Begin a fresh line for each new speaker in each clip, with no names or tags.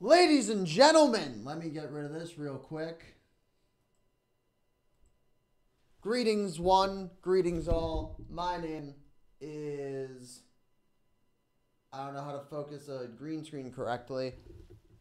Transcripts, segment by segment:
Ladies and gentlemen, let me get rid of this real quick. Greetings one, greetings all. My name is... I don't know how to focus a green screen correctly.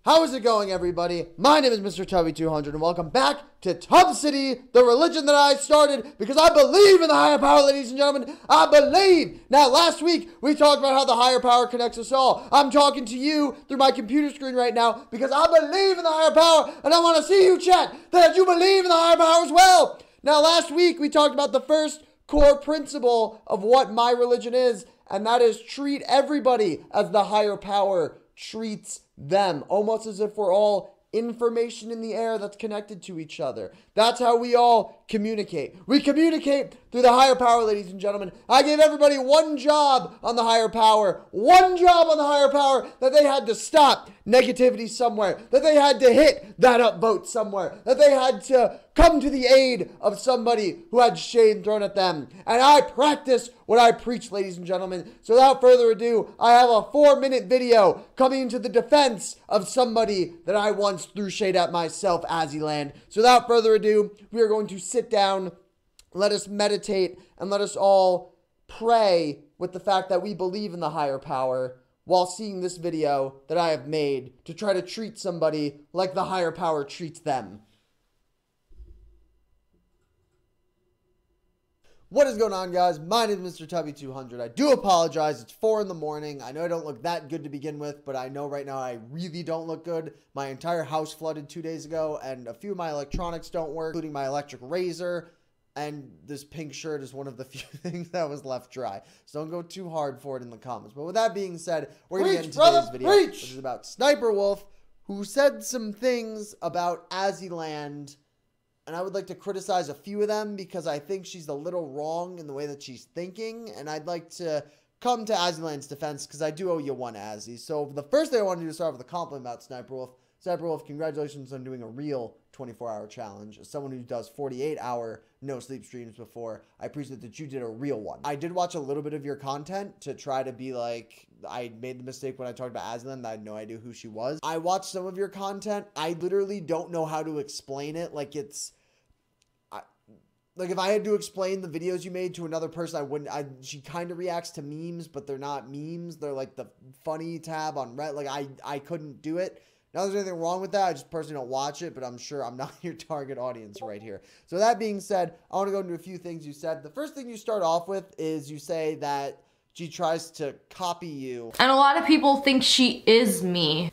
How is it going, everybody? My name is Mr. Tubby200, and welcome back to Tub City, the religion that I started because I believe in the higher power, ladies and gentlemen. I believe. Now, last week, we talked about how the higher power connects us all. I'm talking to you through my computer screen right now because I believe in the higher power, and I want to see you, chat, that you believe in the higher power as well. Now, last week, we talked about the first core principle of what my religion is, and that is treat everybody as the higher power treats them, almost as if we're all information in the air that's connected to each other. That's how we all communicate. We communicate through the higher power, ladies and gentlemen. I gave everybody one job on the higher power, that they had to stop negativity somewhere, that they had to hit that upvote somewhere, that they had to come to the aid of somebody who had shade thrown at them. And I practice what I preach, ladies and gentlemen. So without further ado, I have a 4-minute video coming to the defense of somebody that I once threw shade at myself, Azzyland. So without further ado, we are going to sit down, let us meditate, and let us all pray with the fact that we believe in the higher power while seeing this video that I have made to try to treat somebody like the higher power treats them. What is going on, guys? My name is Mr. Tubby200. I do apologize. It's 4 in the morning. I know I don't look that good to begin with, but I know right now I really don't look good. My entire house flooded 2 days ago, and a few of my electronics don't work, including my electric razor, and this pink shirt is one of the few things that was left dry. So don't go too hard for it in the comments. But with that being said, we're going to get into today's video, which is about Sniper Wolf, who said some things about Azzyland. And I would like to criticize a few of them because I think she's a little wrong in the way that she's thinking. And I'd like to come to Azzyland's defense because I do owe you one, Azzy. So the first thing I want to do is start with a compliment about Sniper Wolf. Sniper Wolf, congratulations on doing a real 24-hour challenge. As someone who does 48-hour no-sleep streams before, I appreciate that you did a real one. I did watch a little bit of your content to try to be like, I made the mistake when I talked about Azzyland. I had no idea who she was. I watched some of your content. I literally don't know how to explain it. Like, it's... Like, if I had to explain the videos you made to another person, I wouldn't. She kind of reacts to memes, but they're not memes. They're like the funny tab on Reddit. Like, I couldn't do it. Not that there's anything wrong with that. I just personally don't watch it, but I'm sure I'm not your target audience right here. So that being said, I want to go into a few things you said. The first thing you start off with is you say that she tries to copy you.
And a lot of people think she is me.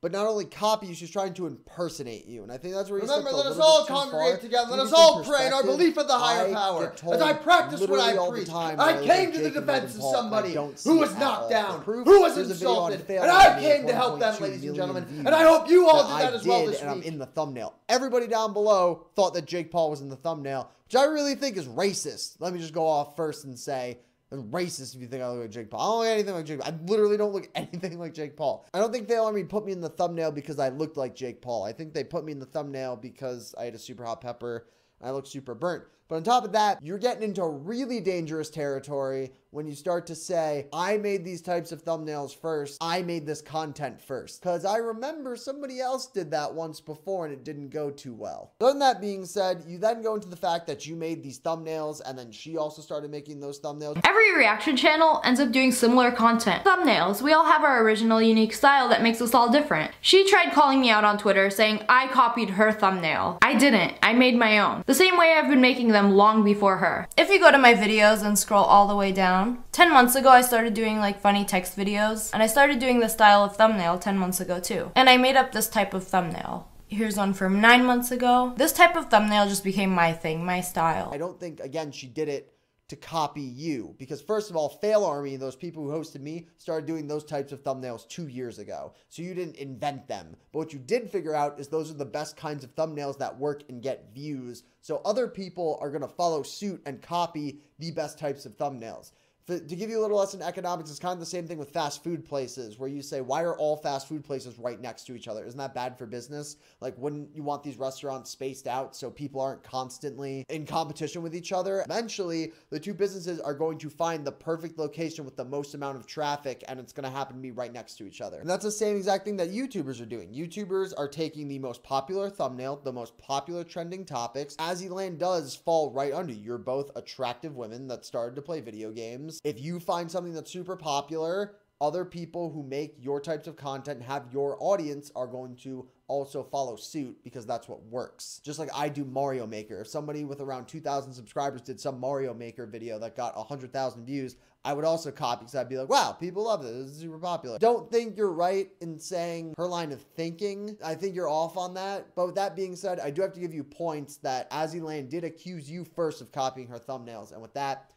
But not only copy you, she's trying to impersonate you. And I think that's where you
remember, let us all congregate together. Let us all pray in our belief of the higher power. As I practice what I preach, I came to the defense of somebody who was knocked down, who was insulted, and I came to help them, ladies and gentlemen. And I hope you all did that as well this week.
And I'm in the thumbnail. Everybody down below thought that Jake Paul was in the thumbnail, which I really think is racist. Let me just go off first and say, racist if you think I look like Jake Paul. I don't look anything like Jake Paul. I literally don't look anything like Jake Paul. I don't think they only put me in the thumbnail because I looked like Jake Paul. I think they put me in the thumbnail because I had a super hot pepper and I looked super burnt. But on top of that, you're getting into really dangerous territory when you start to say, I made these types of thumbnails first. I made this content first. Because I remember somebody else did that once before and it didn't go too well. So then that being said, you then go into the fact that you made these thumbnails and then she also started making those thumbnails.
Every reaction channel ends up doing similar content. Thumbnails, we all have our original unique style that makes us all different. She tried calling me out on Twitter saying I copied her thumbnail. I didn't. I made my own. The same way I've been making them long before her. If you go to my videos and scroll all the way down, 10 months ago I started doing like funny text videos, and I started doing this style of thumbnail 10 months ago too. And I made up this type of thumbnail. Here's one from 9 months ago. This type of thumbnail just became my thing, my style.
I don't think, again, she did it to copy you. Because first of all, Fail Army, those people who hosted me, started doing those types of thumbnails 2 years ago. So you didn't invent them. But what you did figure out is those are the best kinds of thumbnails that work and get views. So other people are going to follow suit and copy the best types of thumbnails.
To give you a little lesson in economics, it's kind of the same thing with fast food places where you say, why are all fast food places right next to each other? Isn't that bad for business? Like, wouldn't you want these restaurants spaced out so people aren't constantly in competition with each other? Eventually, the two businesses are going to find the perfect location with the most amount of traffic, and it's going to happen to be right next to each other. And that's the same exact thing that YouTubers are doing. YouTubers are taking the most popular thumbnail, the most popular trending topics. Azzyland does fall right under. You're both attractive women that started to play video games. If you find something that's super popular, other people who make your types of content and have your audience are going to also follow suit because that's what works. Just like I do Mario Maker. If somebody with around 2,000 subscribers did some Mario Maker video that got 100,000 views, I would also copy because I'd be like, wow, people love this. This is super popular. Don't think you're right in saying her line of thinking. I think you're off on that. But with that being said, I do have to give you points that Azzyland did accuse you first of copying her thumbnails. And with that,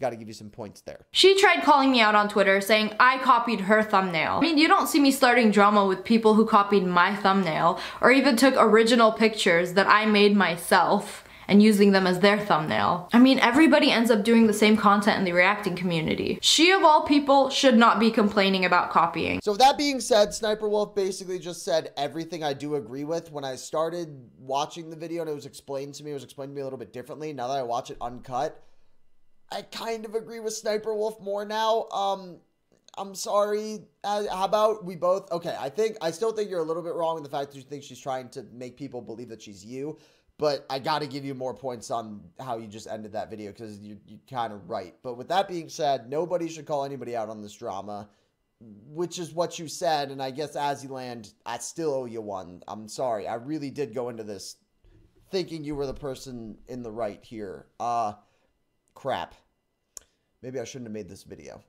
got to give you some points there.
She tried calling me out on Twitter saying I copied her thumbnail. I mean, you don't see me starting drama with people who copied my thumbnail or even took original pictures that I made myself and using them as their thumbnail. I mean, everybody ends up doing the same content in the reacting community. She, of all people, should not be complaining about copying.
So with that being said, Sniper Wolf basically just said everything I do agree with. When I started watching the video and it was explained to me, a little bit differently. Now that I watch it uncut, I kind of agree with Sniper Wolf more now. I'm sorry. How about we both? Okay, I still think you're a little bit wrong in the fact that you think she's trying to make people believe that she's you. But I got to give you more points on how you just ended that video because you're kind of right. But with that being said, nobody should call anybody out on this drama, which is what you said. And I guess Azzyland, I still owe you one. I'm sorry. I really did go into this thinking you were the person in the right here. Crap. Maybe I shouldn't have made this video.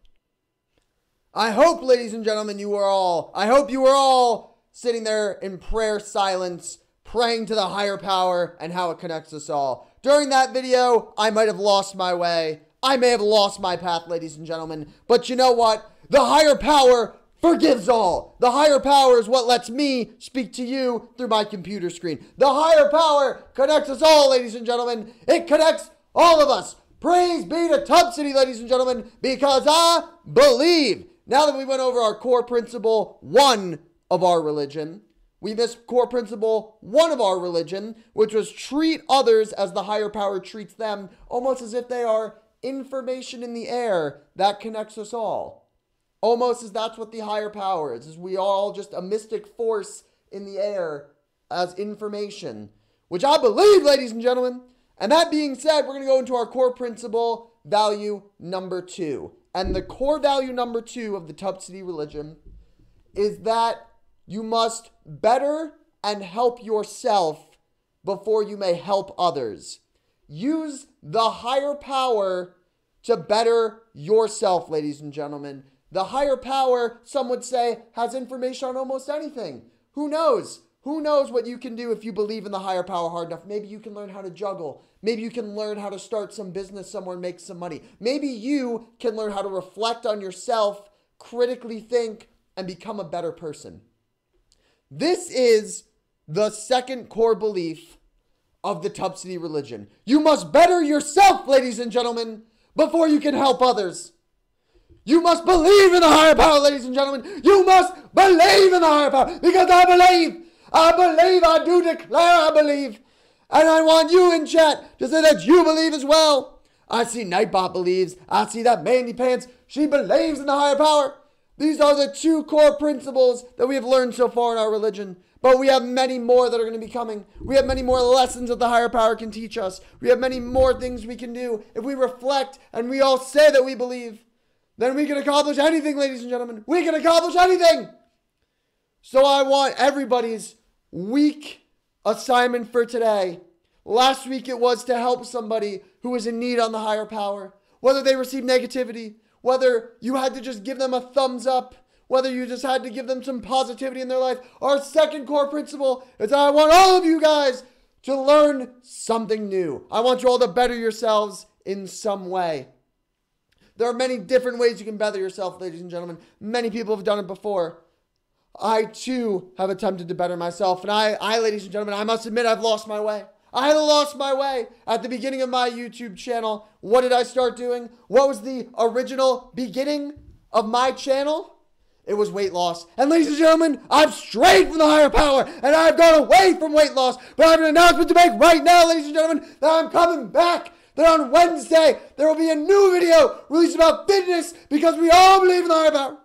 I hope, ladies and gentlemen, you were all sitting there in prayer silence, praying to the higher power and how it connects us all. During that video, I might have lost my way. I may have lost my path, ladies and gentlemen. But you know what? The higher power forgives all. The higher power is what lets me speak to you through my computer screen. The higher power connects us all, ladies and gentlemen. It connects all of us. Praise be to Tub City, ladies and gentlemen, because I believe. Now that we went over our core principle 1 of our religion, we missed core principle 1 of our religion, which was treat others as the higher power treats them, almost as if they are information in the air that connects us all. Almost as that's what the higher power is we all just a mystic force in the air as information, which I believe, ladies and gentlemen. And that being said, we're going to go into our core principle value number 2. And the core value number 2 of the Tub City religion is that you must better and help yourself before you may help others. Use the higher power to better yourself, ladies and gentlemen. The higher power, some would say, has information on almost anything. Who knows? Who knows what you can do if you believe in the higher power hard enough? Maybe you can learn how to juggle. Maybe you can learn how to start some business somewhere and make some money. Maybe you can learn how to reflect on yourself, critically think, and become a better person. This is the second core belief of the Tub City religion. You must better yourself, ladies and gentlemen, before you can help others. You must believe in the higher power, ladies and gentlemen. You must believe in the higher power because I believe, I do declare I believe. And I want you in chat to say that you believe as well. I see Nightbot believes. I see that Mandy Pants, she believes in the higher power. These are the 2 core principles that we have learned so far in our religion. But we have many more that are going to be coming. We have many more lessons that the higher power can teach us. We have many more things we can do. If we reflect and we all say that we believe, then we can accomplish anything, ladies and gentlemen. We can accomplish anything. So I want everybody's week assignment for today. Last week it was to help somebody who was in need on the higher power. Whether they received negativity, whether you had to just give them a thumbs up, whether you just had to give them some positivity in their life. Our second core principle is that I want all of you guys to learn something new. I want you all to better yourselves in some way. There are many different ways you can better yourself, ladies and gentlemen. Many people have done it before. I, too, have attempted to better myself. And I, ladies and gentlemen, I must admit I've lost my way.
I had lost my way at the beginning of my YouTube channel. What did I start doing? What was the original beginning of my channel? It was weight loss. And ladies and gentlemen, I've strayed from the higher power and I've gone away from weight loss. But I have an announcement to make right now, ladies and gentlemen, that I'm coming back. That on Wednesday, there will be a new video released about fitness because we all believe in the higher power.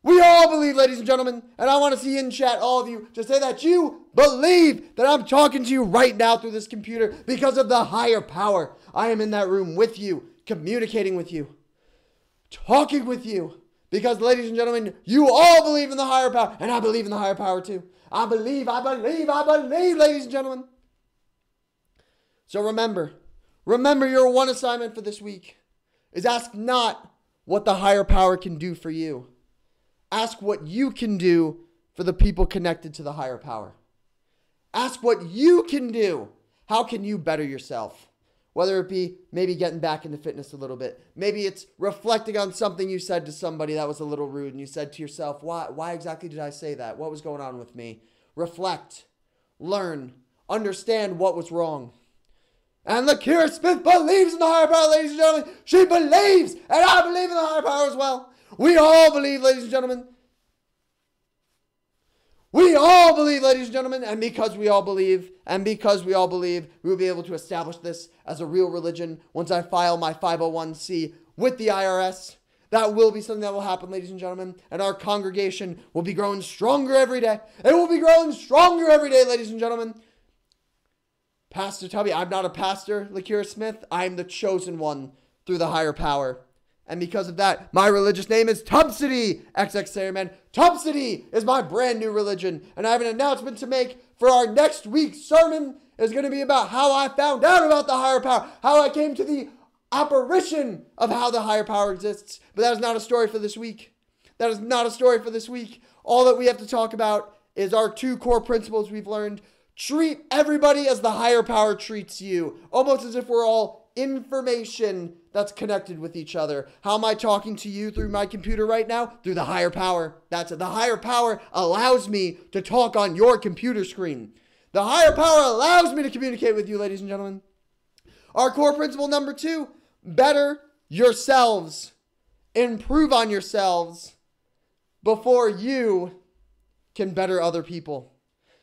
We all believe, ladies and gentlemen, and I want to see in chat all of you to say that you believe that I'm talking to you right now through this computer because of the higher power. I am in that room with you, communicating with you, talking with you, because, ladies and gentlemen, you all believe in the higher power, and I believe in the higher power too. I believe, ladies and gentlemen. So remember your one assignment for this week is ask not what the higher power can do for you. Ask what you can do for the people connected to the higher power. Ask what you can do. How can you better yourself? Whether it be maybe getting back into fitness a little bit. Maybe it's reflecting on something you said to somebody that was a little rude and you said to yourself, why exactly did I say that? What was going on with me? Reflect, learn, understand what was wrong. And Lakira Smith believes in the higher power, ladies and gentlemen. She believes, and I believe in the higher power as well. We all believe, ladies and gentlemen. We all believe, ladies and gentlemen, and because we all believe, we will be able to establish this as a real religion once I file my 501c with the IRS. That will be something that will happen, ladies and gentlemen, and our congregation will be growing stronger every day. It will be growing stronger every day, ladies and gentlemen. Pastor Tubby, I'm not a pastor, Lakira Smith. I am the chosen one through the higher power. And because of that, my religious name is Tubsidy, XX Man. Tubsidy is my brand new religion. And I have an announcement to make for our next week's sermon. It's going to be about how I found out about the higher power. How I came to the apparition of how the higher power exists. But that is not a story for this week. That is not a story for this week. All that we have to talk about is our two core principles we've learned. Treat everybody as the higher power treats you. Almost as if we're all information that's connected with each other. How am I talking to you through my computer right now? Through the higher power. That's it. The higher power allows me to talk on your computer screen. The higher power allows me to communicate with you, ladies and gentlemen. Our core principle number 2, better yourselves. Improve on yourselves before you can better other people.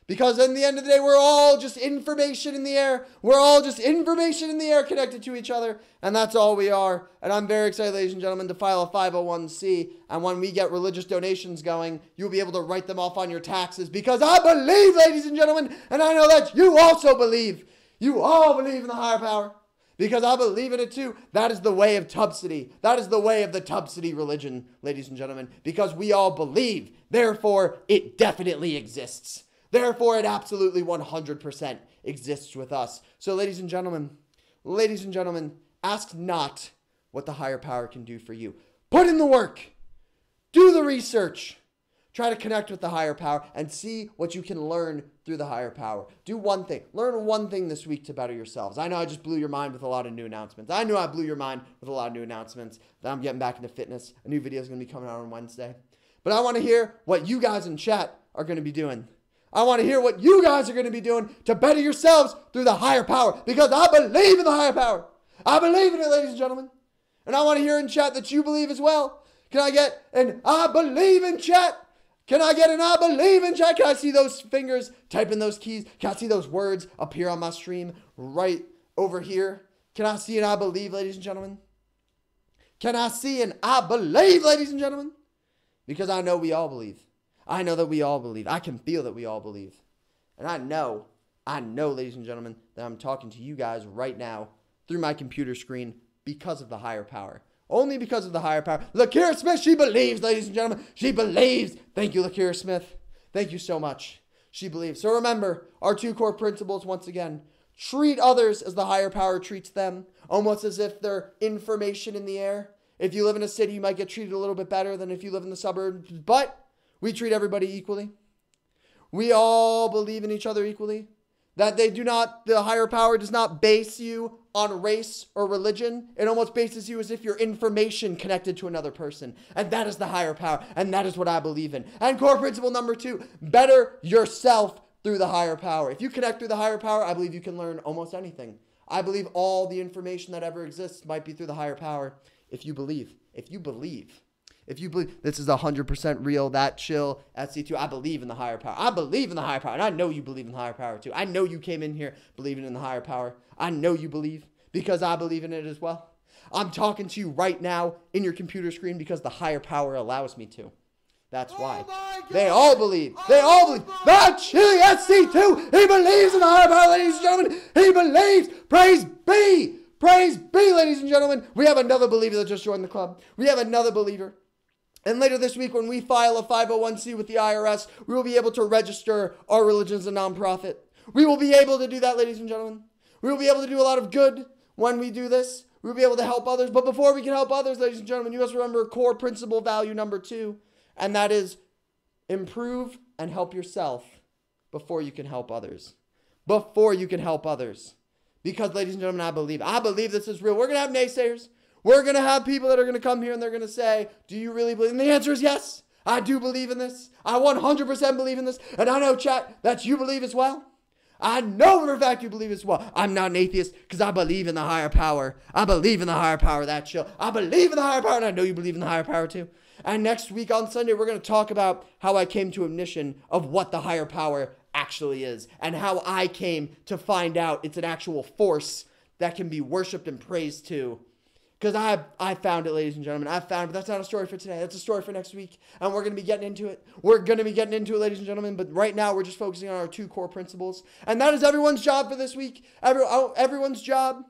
Because in the end of the day, we're all just information in the air. We're all just information in the air connected to each other. And that's all we are. And I'm very excited, ladies and gentlemen, to file a 501c. And when we get religious donations going, you'll be able to write them off on your taxes. Because I believe, ladies and gentlemen, and I know that you also believe. You all believe in the higher power. Because I believe in it too. That is the way of Tubsidy. That is the way of the Tubsidy religion, ladies and gentlemen. Because we all believe. Therefore, it definitely exists. Therefore, it absolutely 100% exists with us. So, ladies and gentlemen, ask not what the higher power can do for you. Put in the work. Do the research. Try to connect with the higher power and see what you can learn through the higher power. Do one thing. Learn one thing this week to better yourselves. I know I just blew your mind with a lot of new announcements. I knew I blew your mind with a lot of new announcements. That I'm getting back into fitness. A new video is going to be coming out on Wednesday. But I want to hear what you guys in chat are going to be doing. I want to hear what you guys are going to be doing to better yourselves through the higher power. Because I believe in the higher power. I believe in it, ladies and gentlemen. And I want to hear in chat that you believe as well. Can I get an I believe in chat? Can I get an I believe in chat? Can I see those fingers type in those keys? Can I see those words appear on my stream right over here? Can I see an I believe, ladies and gentlemen? Can I see an I believe, ladies and gentlemen? Because I know we all believe. I know that we all believe. I can feel that we all believe. And I know, ladies and gentlemen, that I'm talking to you guys right now through my computer screen because of the higher power. Only because of the higher power. Lakira Smith, she believes, ladies and gentlemen. She believes. Thank you, Lakira Smith. Thank you so much. She believes. So remember, our two core principles once again. Treat others as the higher power treats them. Almost as if they're information in the air. If you live in a city, you might get treated a little bit better than if you live in the suburbs. But we treat everybody equally. We all believe in each other equally. That the higher power does not base you on race or religion. It almost bases you as if you're information connected to another person. And that is the higher power. And that is what I believe in. And core principle number 2, better yourself through the higher power. If you connect through the higher power, I believe you can learn almost anything. I believe all the information that ever exists might be through the higher power. If you believe, this is 100% real, that chill, SC2, I believe in the higher power. I believe in the higher power. And I know you believe in the higher power too. I know you came in here believing in the higher power. I know you believe because I believe in it as well. I'm talking to you right now in your computer screen because the higher power allows me to. That's why. They all believe. They all believe. The chilly SC2. He believes in the higher power, ladies and gentlemen. He believes. Praise be. Praise be, ladies and gentlemen. We have another believer that just joined the club. We have another believer. And later this week, when we file a 501c with the IRS, we will be able to register our religion as a nonprofit. We will be able to do that, ladies and gentlemen. We will be able to do a lot of good when we do this. We will be able to help others. But before we can help others, ladies and gentlemen, you must remember core principle value number 2. And that is improve and help yourself before you can help others. Before you can help others. Because, ladies and gentlemen, I believe this is real. We're going to have naysayers. We're going to have people that are going to come here and they're going to say, do you really believe? And the answer is yes. I do believe in this. I 100% believe in this. And I know, chat, that you believe as well. I know for a fact you believe as well. I'm not an atheist because I believe in the higher power. I believe in the higher power, that chill. I believe in the higher power, and I know you believe in the higher power too. And next week on Sunday, we're going to talk about how I came to omniscience of what the higher power actually is and how I came to find out it's an actual force that can be worshipped and praised to. Because I found it, ladies and gentlemen. I found it, but that's not a story for today. That's a story for next week. And we're going to be getting into it. Ladies and gentlemen. But right now, we're just focusing on our 2 core principles. And that is everyone's job for this week. Everyone's job.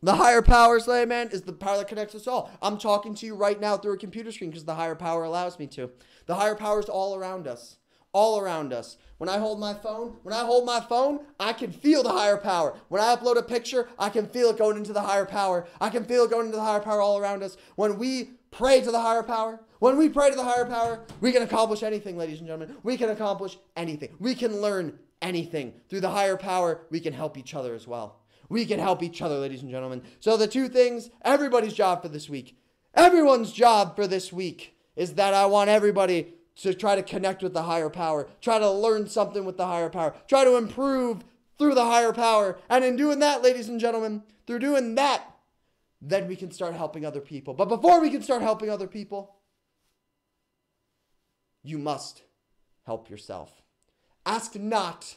The higher power, Slay Man, is the power that connects us all. I'm talking to you right now through a computer screen because the higher power allows me to. The higher power is all around us. All around us. When I hold my phone, I can feel the higher power. When I upload a picture, I can feel it going into the higher power. I can feel it going into the higher power all around us. When we pray to the higher power, we can accomplish anything, ladies and gentlemen. We can accomplish anything. We can learn anything. Through the higher power, we can help each other as well. We can help each other, ladies and gentlemen. So the 2 things, everybody's job for this week. Everyone's job for this week is that I want everybody to try to connect with the higher power. Try to learn something with the higher power. Try to improve through the higher power. And in doing that, ladies and gentlemen, through doing that, then we can start helping other people. But before we can start helping other people, you must help yourself. Ask not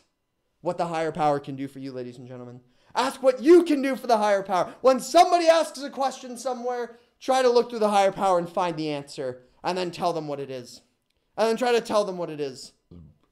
what the higher power can do for you, ladies and gentlemen. Ask what you can do for the higher power. When somebody asks a question somewhere, try to look through the higher power and find the answer. And then tell them what it is. And then try to tell them what it is.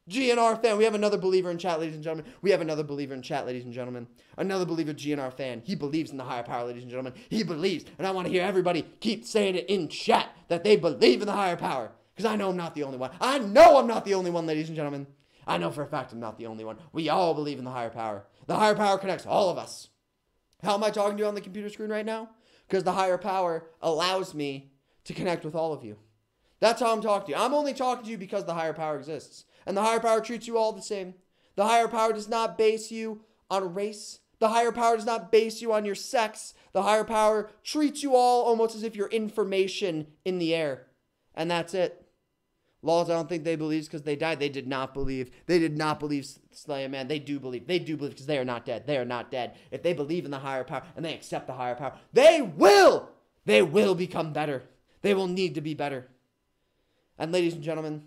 GNR fan. We have another believer in chat, ladies and gentlemen. Another believer, GNR fan. He believes in the higher power, ladies and gentlemen. He believes. And I want to hear everybody keep saying it in chat that they believe in the higher power. Because I know I'm not the only one. I know I'm not the only one, ladies and gentlemen. I know for a fact I'm not the only one. We all believe in the higher power. The higher power connects all of us. How am I talking to you on the computer screen right now? Because the higher power allows me to connect with all of you. That's how I'm talking to you. I'm only talking to you because the higher power exists. And the higher power treats you all the same. The higher power does not base you on race. The higher power does not base you on your sex. The higher power treats you all almost as if you're information in the air. And that's it. Laws, I don't think they believe because they died. They did not believe. They did not believe, Slayer Man. They do believe. They do believe because they are not dead. They are not dead. If they believe in the higher power and they accept the higher power, they will become better. They will need to be better. And ladies and gentlemen,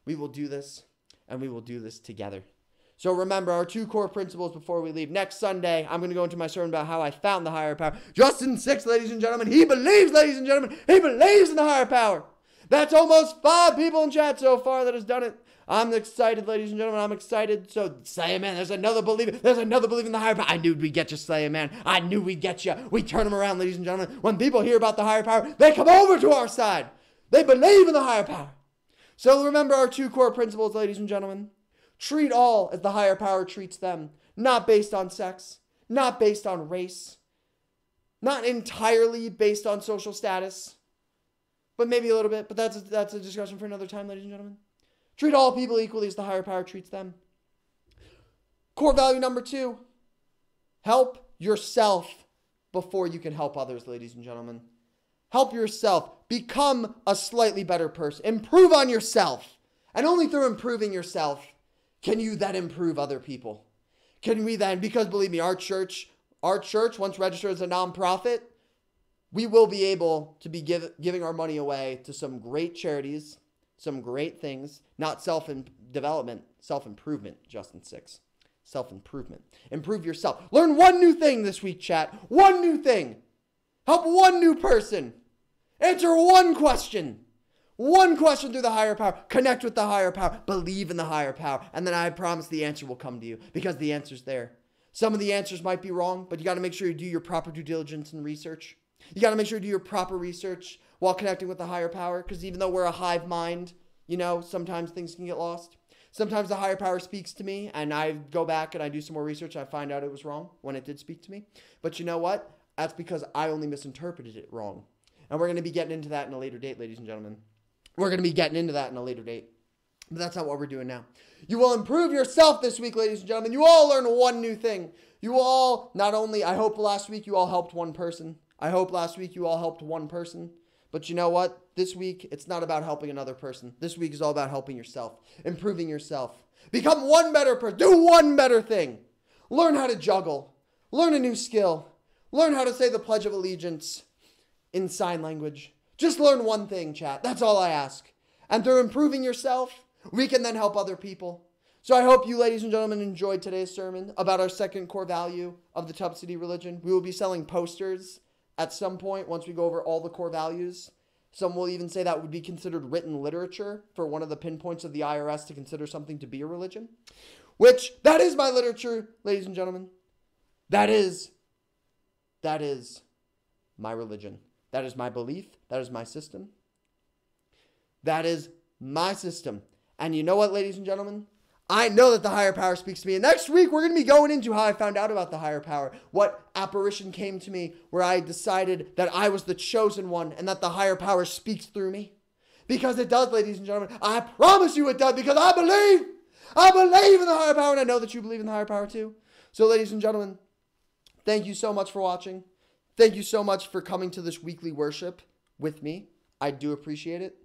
we will do this, and we will do this together. So remember our 2 core principles before we leave. Next Sunday, I'm going to go into my sermon about how I found the higher power. Justin 6, ladies and gentlemen, he believes, ladies and gentlemen, he believes in the higher power. That's almost 5 people in chat so far that has done it. I'm excited, ladies and gentlemen. I'm excited. So, Slayer Man, there's another believer. There's another believer in the higher power. I knew we'd get you, Slayer Man. I knew we'd get you. We turn them around, ladies and gentlemen. When people hear about the higher power, they come over to our side. They believe in the higher power. So remember our 2 core principles, ladies and gentlemen. Treat all as the higher power treats them. Not based on sex. Not based on race. Not entirely based on social status. But maybe a little bit. But that's a discussion for another time, ladies and gentlemen. Treat all people equally as the higher power treats them. Core value number 2. Help yourself before you can help others, ladies and gentlemen. Help yourself. Become a slightly better person. Improve on yourself. And only through improving yourself can you then improve other people? Can we then, because believe me, our church, once registered as a nonprofit, we will be able to be giving our money away to some great charities, some great things, not self-development, self-improvement, Justin 6. Self-improvement. Improve yourself. Learn one new thing this week, chat. One new thing. Help one new person. Answer one question. One question through the higher power. Connect with the higher power. Believe in the higher power. And then I promise the answer will come to you because the answer's there. Some of the answers might be wrong, but you got to make sure you do your proper due diligence and research. You got to make sure you do your proper research while connecting with the higher power, because even though we're a hive mind, you know, sometimes things can get lost. Sometimes the higher power speaks to me, and I go back and I do some more research, and I find out it was wrong when it did speak to me. But you know what? That's because I only misinterpreted it wrong. And we're going to be getting into that in a later date, ladies and gentlemen. We're going to be getting into that in a later date. But that's not what we're doing now. You will improve yourself this week, ladies and gentlemen. You all learn one new thing. You all, not only, I hope last week you all helped one person. I hope last week you all helped one person. But you know what? This week, it's not about helping another person. This week is all about helping yourself, improving yourself. Become one better person. Do one better thing. Learn how to juggle. Learn a new skill. Learn how to say the Pledge of Allegiance in sign language. Just learn one thing, chat. That's all I ask. And through improving yourself, we can then help other people. So I hope you, ladies and gentlemen, enjoyed today's sermon about our second core value of the Tub City religion. We will be selling posters at some point once we go over all the core values. Some will even say that would be considered written literature for one of the pinpoints of the IRS to consider something to be a religion. Which, that is my literature, ladies and gentlemen. That is my religion. That is my belief. That is my system. That is my system. And you know what, ladies and gentlemen? I know that the higher power speaks to me. And next week, we're going to be going into how I found out about the higher power. What apparition came to me where I decided that I was the chosen one and that the higher power speaks through me. Because it does, ladies and gentlemen. I promise you it does, because I believe. I believe in the higher power, and I know that you believe in the higher power too. So, ladies and gentlemen, thank you so much for watching. Thank you so much for coming to this weekly worship with me. I do appreciate it.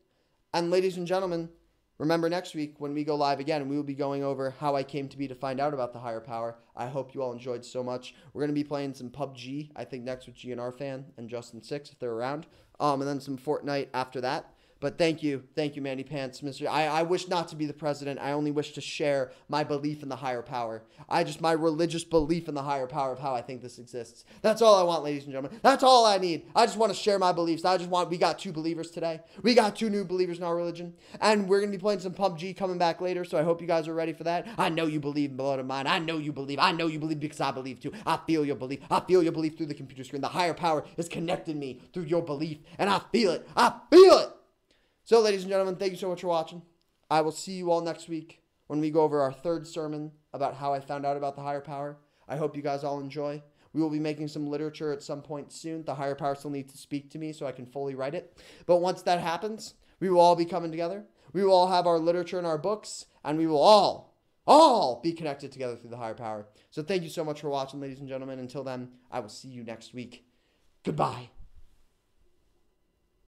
And ladies and gentlemen, remember next week when we go live again, we will be going over how I came to be to find out about the higher power. I hope you all enjoyed so much. We're going to be playing some PUBG, I think next with GNR Fan and Justin 6 if they're around. And then some Fortnite after that. But thank you, Manny Pants, Mr. I wish not to be the president. I only wish to share my belief in the higher power. My religious belief in the higher power of how I think this exists. That's all I want, ladies and gentlemen. That's all I need. I just want to share my beliefs. We got 2 believers today. We got 2 new believers in our religion. And we're going to be playing some PUBG coming back later, so I hope you guys are ready for that. I know you believe in blood of mine. I know you believe. I know you believe because I believe too. I feel your belief. I feel your belief through the computer screen. The higher power is connecting me through your belief, and I feel it. I feel it. So, ladies and gentlemen, thank you so much for watching. I will see you all next week when we go over our 3rd sermon about how I found out about the higher power. I hope you guys all enjoy. We will be making some literature at some point soon. The higher power still needs to speak to me so I can fully write it. But once that happens, we will all be coming together. We will all have our literature and our books, and we will all be connected together through the higher power. So thank you so much for watching, ladies and gentlemen. Until then, I will see you next week. Goodbye.